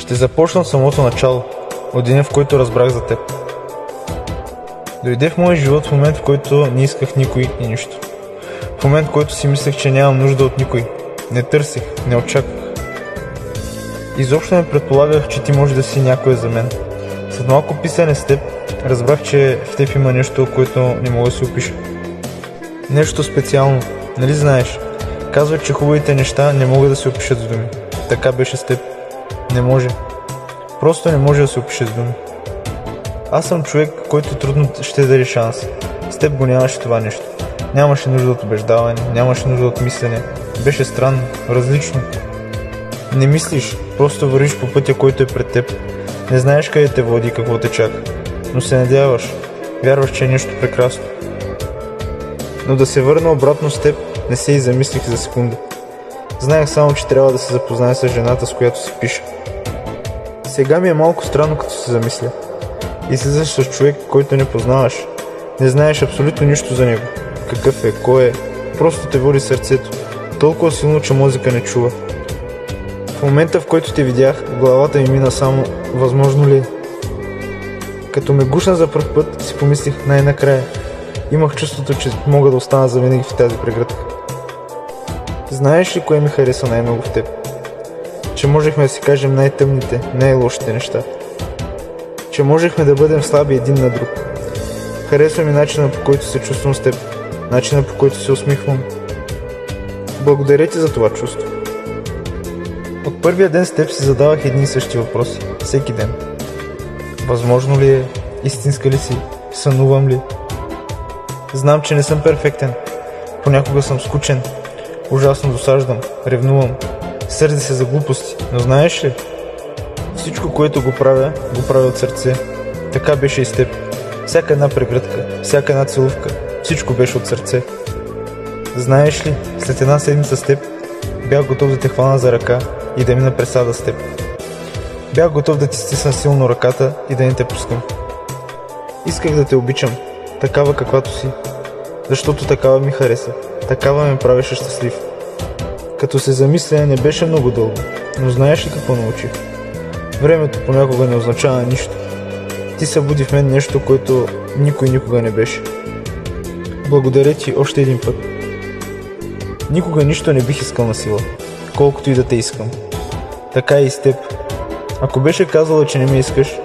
Ще започна от самото начало, от деня, в който разбрах за теб. Дойде в моя живот в момент, в който не исках никой и нищо. В момент, в който си мислех, че нямам нужда от никой. Не търсех, не очаквах. Изобщо не предполагах, че ти може да си някой за мен. След малко писане с теб, разбрах, че в теб има нещо, което не мога да си опиша. Нещо специално, нали знаеш? Казват, че хубавите неща не могат да се опишат с думи. Така беше с теб. Не може. Просто не може да се опише с думи. Аз съм човек, който трудно ще даде шанс. С теб го нямаше това нещо. Нямаше нужда от убеждаване, нямаше нужда от мислене. Беше странно, различно. Не мислиш, просто вървиш по пътя, който е пред теб. Не знаеш къде те води и какво те чака. Но се надяваш, вярваш, че е нещо прекрасно. Но да се върна обратно с теб, не се и замислих за секунда. Знаех само, че трябва да се запозная с жената, с която си пиша. Сега ми е малко странно, като се замисля. Излизаш с човек, който не познаваш. Не знаеш абсолютно нищо за него. Какъв е, кой е. Просто те води сърцето. Толкова силно, че мозъка не чува. В момента, в който те видях, в главата ми мина само възможно ли е. Като ме гушна за пръв път, си помислих най-накрая. Имах чувството, че мога да остана завинаги в тази прегръдка. Знаеш ли кое ми хареса най-много в теб? Че можехме да си кажем най-тъмните, най-лошите неща. Че можехме да бъдем слаби един на друг. Харесва ми начина, по който се чувствам с теб. Начина, по който се усмихвам. Благодаря ти за това чувство. От първия ден с теб си задавах едни и същи въпроси. Всеки ден. Възможно ли е? Истинска ли си? Сънувам ли? Знам, че не съм перфектен. Понякога съм скучен. Ужасно досаждам. Ревнувам. Сърди се за глупости. Но знаеш ли? Всичко, което го правя от сърце. Така беше и с теб. Всяка една прегръдка, всяка една целувка. Всичко беше от сърце. Знаеш ли? След една седмица с теб бях готов да те хвана за ръка и да мина през сада с теб. Бях готов да ти стисна силно ръката и да не те пускам. Исках да те обичам, такава каквато си, защото такава ми хареса, такава ме правеше щастлив. Като се замисля, не беше много дълго, но знаеш ли какво научих? Времето понякога не означава нищо. Ти събуди в мен нещо, което никой никога не беше. Благодаря ти още един път. Никога нищо не бих искал на сила, колкото и да те искам. Така и с теб. Ако беше казала, че не ме искаш,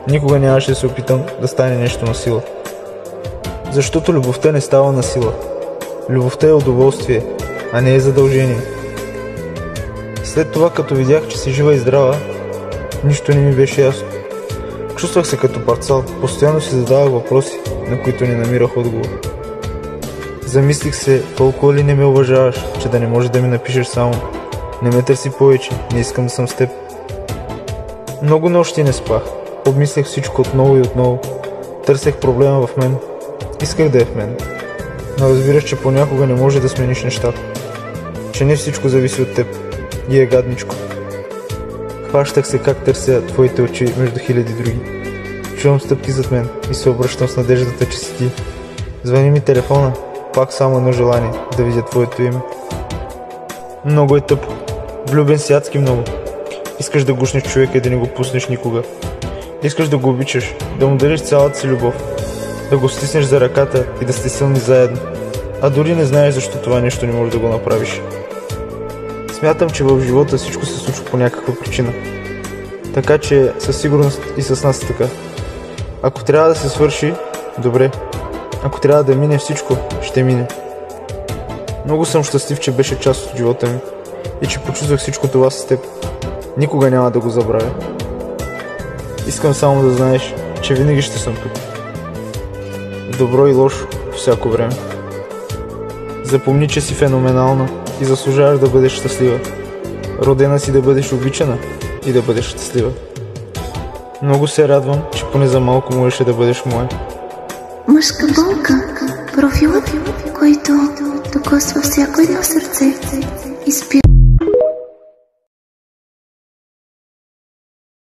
никога нямаше да се опитам да стане нещо на сила. Защото любовта не става на сила. Любовта е удоволствие, а не е задължение. След това, като видях, че си жива и здрава, нищо не ми беше ясно. Чувствах се като парцал, постоянно си задавах въпроси, на които не намирах отговор. Замислих се, толкова ли не ме уважаваш, че да не можеш да ми напишеш само: не ме търси повече, не искам да съм с теб. Много нощи не спах, обмислях всичко отново и отново, търсех проблема в мен, исках да е в мен. Но разбираш, че понякога не може да смениш нещата, че не всичко зависи от теб и е гадничко. Хващах се как търся твоите очи между хиляди други. Чувам стъпки зад мен и се обръщам с надеждата, че си ти. Звъни ми телефона, пак само едно желание да видя твоето име. Много е тъпо, влюбен си адски много. Искаш да гушнеш човека и да не го пуснеш никога. Искаш да го обичаш, да му дариш цялата си любов, да го стиснеш за ръката и да сте силни заедно. А дори не знаеш защо това нещо не можеш да го направиш. Смятам, че в живота всичко се случва по някаква причина. Така че със сигурност и с нас е така. Ако трябва да се свърши, добре. Ако трябва да мине всичко, ще мине. Много съм щастлив, че беше част от живота ми и че почувствах всичко това с теб. Никога няма да го забравя. Искам само да знаеш, че винаги ще съм тук. Добро и лошо по всяко време. Запомни, че си феноменална и заслужаваш да бъдеш щастлива. Родена си да бъдеш обичана и да бъдеш щастлива. Много се радвам, че поне за малко можеше да бъдеш моя. Мъжка болка, профилът, който докосва всяко едно сърце и спира